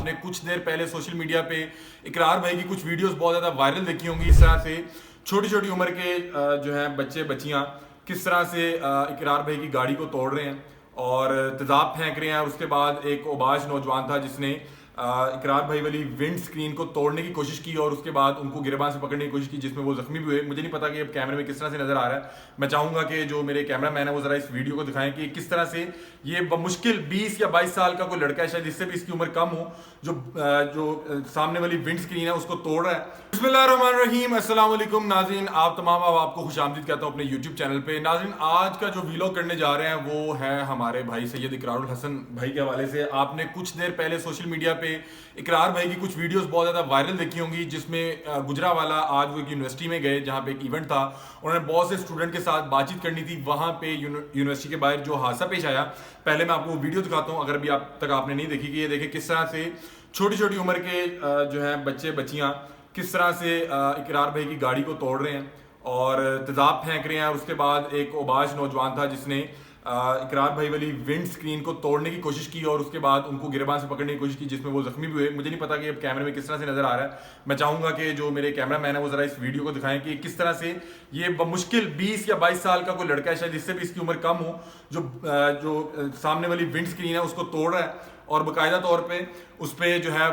نے کچھ دیر پہلے سوشل میڈیا پہ اقرار بھائی کی کچھ ویڈیوز بہت زیادہ وائرل دیکھی ہوں گی. اس طرح سے چھوٹی چھوٹی عمر کے جو ہیں بچے بچیاں کس طرح سے اقرار بھائی کی گاڑی کو توڑ رہے ہیں اور تیزاب پھینک رہے ہیں. اور اس کے بعد ایک اوباش نوجوان تھا جس نے اقرار بھائی والی ونڈ سکرین کو توڑنے کی کوشش کی اور اس کے بعد ان کو گریبان سے پکڑنے کی کوشش کی, جس میں وہ زخمی بھی ہوئے. مجھے نہیں پتا کہ اب کیمرے میں کس طرح سے نظر آ رہا ہے. میں چاہوں گا کہ جو میرے کیمرہ مین ہے وہ ذرا اس ویڈیو کو دکھائیں کہ کس طرح سے یہ بمشکل 20 یا 22 سال کا کوئی لڑکا ہے, شاید اس سے بھی اس کی عمر کم ہو, جو سامنے والی ونڈ سکرین ہے اس کو توڑ رہا ہے. بسم اللہ الرحمن الرحیم. السلام علیکم ناظرین, آپ تمام آپ کو خوش آمدید کہتا ہوں اپنے یوٹیوب چینل پہ. ناظرین, آج کا جو ویلاگ کرنے جا رہے ہیں وہ ہے ہمارے بھائی سید اقرار الحسن بھائی کے حوالے سے. آپ نے کچھ دیر پہلے سوشل میڈیا پہ اقرار بھائی کی کچھ ویڈیوز بہت زیادہ وائرل دیکھی ہوں گی, جس میں گجرانوالہ آج وہ ایک یونیورسٹی میں گئے جہاں پہ ایک ایونٹ تھا. انہوں نے بہت سے اسٹوڈنٹ کے ساتھ بات چیت کرنی تھی. وہاں پہ یونیورسٹی کے باہر جو حادثہ پیش آیا, پہلے میں آپ کو وہ ویڈیو دکھاتا ہوں اگر ابھی آپ تک آپ نے نہیں دیکھی, کہ یہ دیکھیں کس طرح سے چھوٹی چھوٹی عمر کے جو ہیں بچے بچیاں کس طرح سے اقرار بھائی کی گاڑی کو توڑ رہے ہیں اور تیزاب پھینک رہے ہیں. اور اس کے بعد ایک اوباش نوجوان تھا جس نے اقرار بھائی والی ونڈ سکرین کو توڑنے کی کوشش کی اور اس کے بعد ان کو گریبان سے پکڑنے کی کوشش کی, جس میں وہ زخمی بھی ہوئے. مجھے نہیں پتا کہ اب کیمرے میں کس طرح سے نظر آ رہا ہے. میں چاہوں گا کہ جو میرے کیمرہ مین ہے وہ ذرا اس ویڈیو کو دکھائیں کہ کس طرح سے یہ بمشکل 20 یا 22 سال کا کوئی لڑکا ہے, شاید اس سے بھی اس کی عمر کم ہو, جو سامنے والی ونڈ سکرین ہے اس کو توڑ رہا ہے. اور باقاعدہ طور پہ اس پہ جو ہے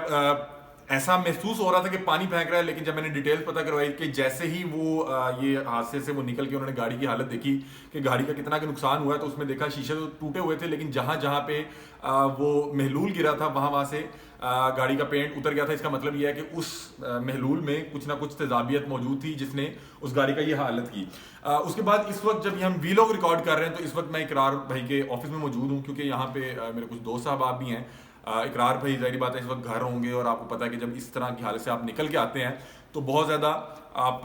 ایسا محسوس ہو رہا تھا کہ پانی پھینک رہا ہے. لیکن جب میں نے ڈیٹیلز پتہ کروائی کہ جیسے ہی وہ یہ حادثے سے وہ نکل کے انہوں نے گاڑی کی حالت دیکھی کہ گاڑی کا کتنا کہ نقصان ہوا ہے, تو اس میں دیکھا شیشے تو ٹوٹے ہوئے تھے, لیکن جہاں جہاں پہ وہ محلول گرا تھا وہاں سے گاڑی کا پینٹ اتر گیا تھا. اس کا مطلب یہ ہے کہ اس محلول میں کچھ نہ کچھ تیزابیت موجود تھی جس نے اس گاڑی کا یہ حالت کی. اس کے بعد اس وقت جب یہ ہم ویلاگ ریکارڈ کر رہے ہیں تو اس وقت میں اقرار بھائی کے آفس میں موجود ہوں, کیونکہ یہاں پہ میرے کچھ دوست صاحب بھی ہیں. اقرار بھائی ظاہری بات ہے اس وقت گھر ہوں گے, اور آپ کو پتا ہے کہ جب اس طرح کی حالت سے آپ نکل کے آتے ہیں تو بہت زیادہ آپ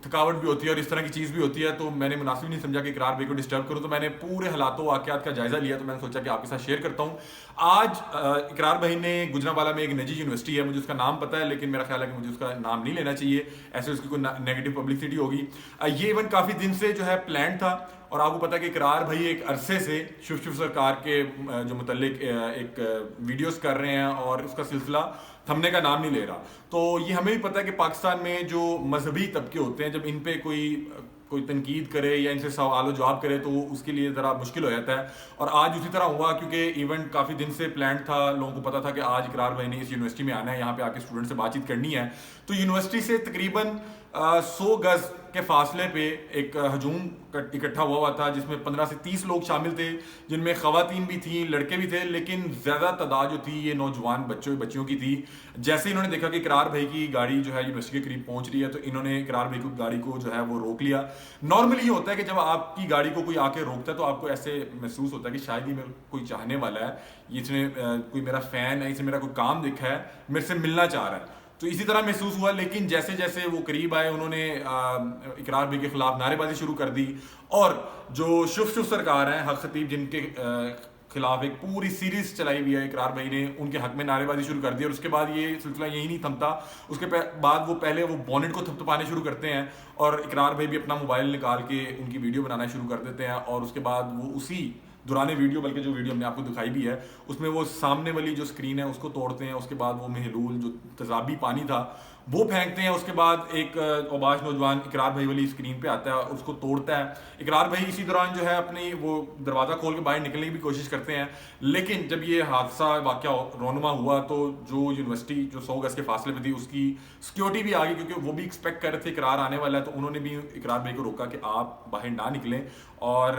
تھکاوٹ بھی ہوتی ہے اور اس طرح کی چیز بھی ہوتی ہے. تو میں نے مناسب نہیں سمجھا کہ اقرار بھائی کو ڈسٹرب کروں, تو میں نے پورے حالات و واقعات کا جائزہ لیا. تو میں نے سوچا کہ آپ کے ساتھ شیئر کرتا ہوں. آج اقرار بھائی نے گجرانوالہ میں ایک نجی یونیورسٹی ہے, مجھے اس کا نام پتہ ہے لیکن میرا خیال ہے کہ مجھے اس کا نام نہیں لینا چاہیے, ایسے اس کی کوئی نیگیٹو پبلسٹی ہوگی. یہ ایونٹ کافی دن سے جو ہے پلان تھا, اور آپ کو پتا ہے کہ اقرار بھائی ایک عرصے سے شیو سرکار کے جو متعلق ایک ویڈیوز کر رہے ہیں اور اس کا سلسلہ تھمنے کا نام نہیں لے رہا. تو یہ ہمیں بھی پتا ہے کہ پاکستان میں جو مذہبی طبقے ہوتے ہیں, جب ان پہ کوئی تنقید کرے یا ان سے سوال و جواب کرے تو اس کے لیے ذرا مشکل ہو جاتا ہے. اور آج اسی طرح ہوا, کیونکہ ایونٹ کافی دن سے پلانڈ تھا, لوگوں کو پتا تھا کہ آج اقرار بھائی نے اس یونیورسٹی میں آنا ہے, یہاں پہ آ کے اسٹوڈنٹ سے بات چیت کرنی ہے. تو یونیورسٹی سے تقریباً 100 گز کے فاصلے پہ ایک ہجوم اکٹھا ہوا تھا, جس میں 15 سے 30 لوگ شامل تھے, جن میں خواتین بھی تھیں, لڑکے بھی تھے, لیکن زیادہ تعداد جو تھی یہ نوجوان بچیوں کی تھی. جیسے انہوں نے دیکھا کہ اقرار بھائی کی گاڑی جو ہے یونیورسٹی کے قریب پہنچ رہی ہے, تو انہوں نے اقرار بھائی کو گاڑی کو جو ہے وہ روک لیا. نارملی یہ ہوتا ہے کہ جب آپ کی گاڑی کو کوئی آ کے روکتا ہے تو آپ کو ایسے محسوس ہوتا ہے کہ شاید ہی میرے کوئی چاہنے والا ہے, اس نے کوئی میرا فین ہے, اس نے میرا کوئی کام دیکھا ہے, میرے سے ملنا چاہ رہا ہے. تو اسی طرح محسوس ہوا. لیکن جیسے جیسے وہ قریب آئے انہوں نے اقرار بھائی کے خلاف نعرے بازی شروع کر دی, اور جو شیو سرکار ہیں حق خطیب, جن کے خلاف ایک پوری سیریز چلائی ہوئی ہے اقرار بھائی نے, ان کے حق میں نعرے بازی شروع کر دی. اور اس کے بعد یہ سلسلہ یہی نہیں تھمتا, اس کے بعد وہ پہلے وہ بونٹ کو تھپتھپانے شروع کرتے ہیں, اور اقرار بھائی بھی اپنا موبائل نکال کے ان کی ویڈیو بنانا شروع کر دیتے ہیں. اور اس کے بعد وہ اسی دوران ویڈیو, بلکہ جو ویڈیو ہم نے آپ کو دکھائی بھی ہے, اس میں وہ سامنے والی جو اسکرین ہے اس کو توڑتے ہیں. اس کے بعد وہ محلول جو تیزابی پانی تھا وہ پھینکتے ہیں. اس کے بعد ایک اوباش نوجوان اقرار بھائی والی اسکرین پہ آتا ہے اور اس کو توڑتا ہے. اقرار بھائی اسی دوران جو ہے اپنی وہ دروازہ کھول کے باہر نکلنے کی بھی کوشش کرتے ہیں. لیکن جب یہ حادثہ واقعہ رونما ہوا تو جو یونیورسٹی جو 100 گز کے فاصلے پہ تھی اس کی سیکیورٹی بھی آ گئی, کیونکہ وہ بھی ایکسپیکٹ کر رہے تھے اقرار آنے والا ہے. تو انہوں نے بھی اقرار بھائی کو روکا کہ آپ باہر نہ نکلیں, اور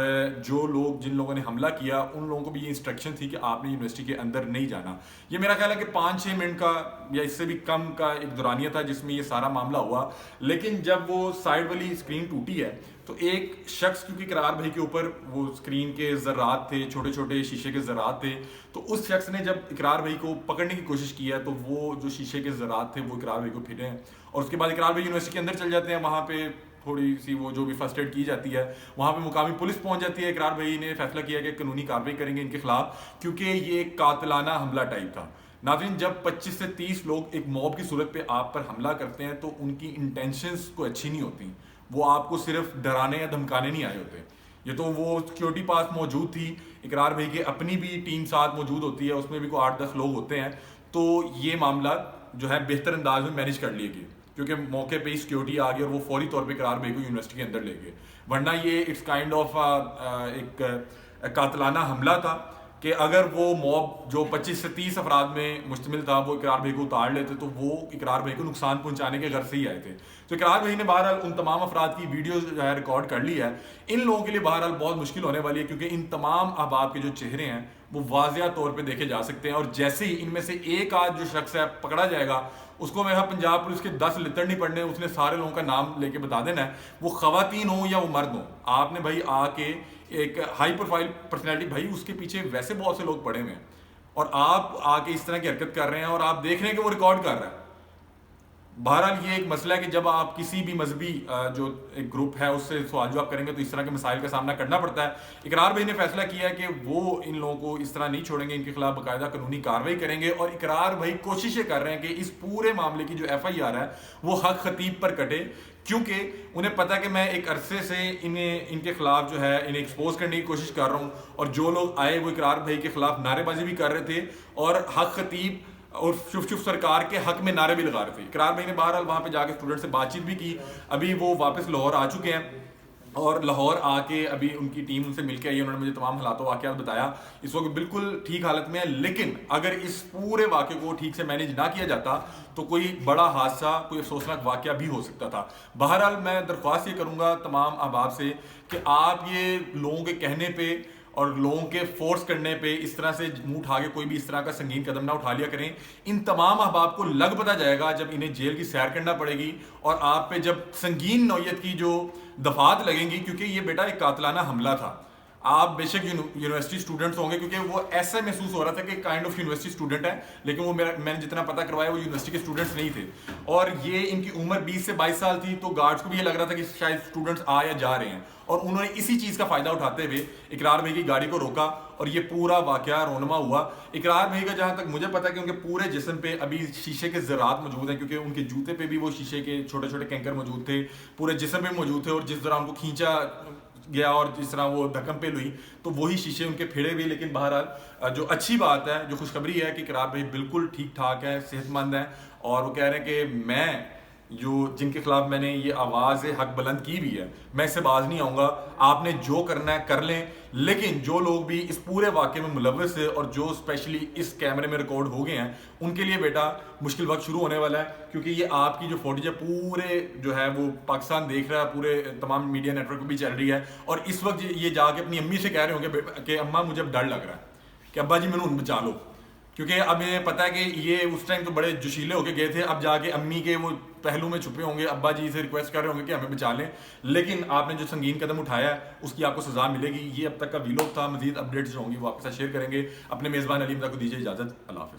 جن لوگوں نے حملہ کیا ان لوگوں کو بھی یہ انسٹرکشن تھی کہ آپ نے یونیورسٹی کے اندر نہیں جانا. یہ میرا خیال ہے کہ 5-6 منٹ کا یا اس سے بھی کم کا ایک دورانیہ تھا جس میں یہ سارا معاملہ ہوا. لیکن جب وہ سائڈ والی اسکرین ٹوٹی ہے تو ایک شخص, کیونکہ اقرار بھائی کے اوپر وہ اسکرین کے ذرات تھے, چھوٹے چھوٹے شیشے کے ذرات تھے, تو اس شخص نے جب اقرار بھائی کو پکڑنے کی کوشش کی ہے تو وہ جو شیشے کے ذرات تھے وہ اقرار بھائی کو پھرے ہیں. اور اس کے بعد اقرار بھائی یونیورسٹی کے اندر چل جاتے ہیں. وہاں پہ تھوڑی سی وہ جو بھی فرسٹ ایڈ کی جاتی ہے, وہاں پہ مقامی پولیس پہنچ جاتی ہے. اقرار بھائی نے فیصلہ کیا کہ قانونی کارروائی کریں گے ان کے خلاف, کیونکہ یہ ایک قاتلانہ حملہ ٹائپ تھا. ناظرین, جب 25 سے 30 لوگ ایک موب کی صورت پہ آپ پر حملہ کرتے ہیں تو ان کی انٹینشنز کو اچھی نہیں ہوتی, وہ آپ کو صرف ڈرانے یا دھمکانے نہیں آئے ہوتے. یہ تو وہ سیکیورٹی پاس موجود تھی, اقرار بھائی کے اپنی بھی ٹیم ساتھ موجود ہوتی ہے, اس میں بھی کوئی 8-10 لوگ ہوتے ہیں. تو یہ معاملات جو ہے بہتر انداز میں مینیج کر لیے گئے، کیونکہ موقع پہ ہی سیکیورٹی آ گئی اور وہ فوری طور پہ اقرار بھائی کو یونیورسٹی کے اندر لے گئے، ورنہ یہ اٹس کائنڈ آف ایک قاتلانہ حملہ تھا کہ اگر وہ موب جو 25 سے 30 افراد میں مشتمل تھا وہ اقرار بھائی کو اتار لیتے تو وہ اقرار بھائی کو نقصان پہنچانے کے غرض سے ہی آئے تھے. تو اقرار بھائی نے بہرحال ان تمام افراد کی ویڈیوز جو ہے ریکارڈ کر لی ہے. ان لوگوں کے لیے بہرحال بہت مشکل ہونے والی ہے، کیونکہ ان تمام احباب کے جو چہرے ہیں وہ واضح طور پہ دیکھے جا سکتے ہیں، اور جیسے ہی ان میں سے ایک آدھ جو شخص ہے پکڑا جائے گا، اس کو میرا پنجاب پولیس کے 10 لتڑ نہیں پڑنے، اس نے سارے لوگوں کا نام لے کے بتا دینا ہے، وہ خواتین ہوں یا وہ مرد ہوں. آپ نے بھائی آ کے ایک ہائی پروفائل پرسنالٹی، بھائی اس کے پیچھے ویسے بہت سے لوگ پڑے ہوئے ہیں، اور آپ آ کے اس طرح کی حرکت کر رہے ہیں اور آپ دیکھ رہے ہیں کہ وہ ریکارڈ کر رہا ہے. بہرحال یہ ایک مسئلہ ہے کہ جب آپ کسی بھی مذہبی جو ایک گروپ ہے اس سے سوال جواب کریں گے تو اس طرح کے مسائل کا سامنا کرنا پڑتا ہے. اقرار بھائی نے فیصلہ کیا ہے کہ وہ ان لوگوں کو اس طرح نہیں چھوڑیں گے، ان کے خلاف باقاعدہ قانونی کارروائی کریں گے، اور اقرار بھائی کوششیں کر رہے ہیں کہ اس پورے معاملے کی جو FIR ہے وہ حق خطیب پر کٹے، کیونکہ انہیں پتہ ہے کہ میں ایک عرصے سے ان کے خلاف جو ہے انہیں ایکسپوز کرنے کی کوشش کر رہا ہوں، اور جو لوگ آئے وہ اقرار بھائی کے خلاف نعرے بازی بھی کر رہے تھے اور حق خطیب اور شف سرکار کے حق میں نعرے بھی لگا رہے تھے. اقرار بھائی نے بہرحال وہاں پہ جا کے اسٹوڈنٹ سے بات چیت بھی کی. ابھی وہ واپس لاہور آ چکے ہیں، اور لاہور آ کے ابھی ان کی ٹیم ان سے مل کے آئی، انہوں نے مجھے تمام حالات و واقعات بتایا. اس وقت بالکل ٹھیک حالت میں ہے، لیکن اگر اس پورے واقعے کو ٹھیک سے مینیج نہ کیا جاتا تو کوئی بڑا حادثہ، کوئی افسوسناک واقعہ بھی ہو سکتا تھا. بہرحال میں درخواست یہ کروں گا تمام احباب سے کہ آپ یہ لوگوں کے کہنے پہ اور لوگوں کے فورس کرنے پہ اس طرح سے منہ اٹھا کے کوئی بھی اس طرح کا سنگین قدم نہ اٹھا لیا کریں. ان تمام احباب کو لگ پتہ جائے گا جب انہیں جیل کی سیر کرنا پڑے گی، اور آپ پہ جب سنگین نوعیت کی جو دفعات لگیں گی، کیونکہ یہ بیٹا ایک قاتلانہ حملہ تھا. آپ بے شک یونیورسٹی اسٹوڈنٹس ہوں گے، کیونکہ وہ ایسا محسوس ہو رہا تھا کہ کائنڈ آف یونیورسٹی اسٹوڈنٹ ہے، لیکن وہ میں نے جتنا پتہ کروایا وہ یونیورسٹی کے اسٹوڈنٹس نہیں تھے، اور یہ ان کی عمر 20 سے 22 سال تھی. تو گارڈس کو بھی یہ لگ رہا تھا کہ شاید اسٹوڈنٹس آ یا جا رہے ہیں، اور انہوں نے اسی چیز کا فائدہ اٹھاتے ہوئے اقرار بھائی کی گاڑی کو روکا، اور یہ پورا واقعہ رونما ہوا. اقرار بھائی کا جہاں تک مجھے پتا ہے کہ ان کے پورے جسم پہ ابھی شیشے کے ذرات موجود ہیں، کیونکہ ان کے جوتے پہ بھی وہ شیشے کے چھوٹے چھوٹے کینکر موجود تھے، پورے جسم پہ موجود تھے، اور جس طرح ان کو کھینچا گیا اور جس طرح وہ دھکم پہ ہوئی تو وہی شیشے ان کے پھیڑے بھی. لیکن بہرحال جو اچھی بات ہے، جو خوشخبری ہے کہ اقرار بھائی بالکل ٹھیک ٹھاک ہیں، صحت مند ہیں، اور وہ کہہ رہے ہیں کہ میں جن کے خلاف میں نے یہ آواز حق بلند کی بھی ہے، میں اس سے باز نہیں آؤں گا. آپ نے جو کرنا ہے کر لیں، لیکن جو لوگ بھی اس پورے واقعے میں ملوث ہے اور جو اسپیشلی اس کیمرے میں ریکارڈ ہو گئے ہیں، ان کے لیے بیٹا مشکل وقت شروع ہونے والا ہے، کیونکہ یہ آپ کی جو فوٹیج ہے پورے جو ہے وہ پاکستان دیکھ رہا ہے، پورے تمام میڈیا نیٹ ورک بھی چل رہی ہے. اور اس وقت یہ جا کے اپنی امی سے کہہ رہے ہوں گے کہ اماں مجھے اب ڈر لگ رہا ہے کہ ابا جی میں نے بچا لو، کیونکہ اب انہیں پتا ہے کہ یہ اس ٹائم تو بڑے جوشیلے ہو کے گئے تھے، اب جا کے امی کے وہ پہلو میں چھپے ہوں گے، ابا جی سے ریکویسٹ کر رہے ہوں گے کہ ہمیں بچا لیں. لیکن آپ نے جو سنگین قدم اٹھایا ہے اس کی آپ کو سزا ملے گی. یہ اب تک کا ویلوگ تھا، مزید اپڈیٹس جو ہوں گی وہ آپ کے ساتھ شیئر کریں گے. اپنے میزبان علی امداد کو دیجیے اجازت. اللہ حافظ.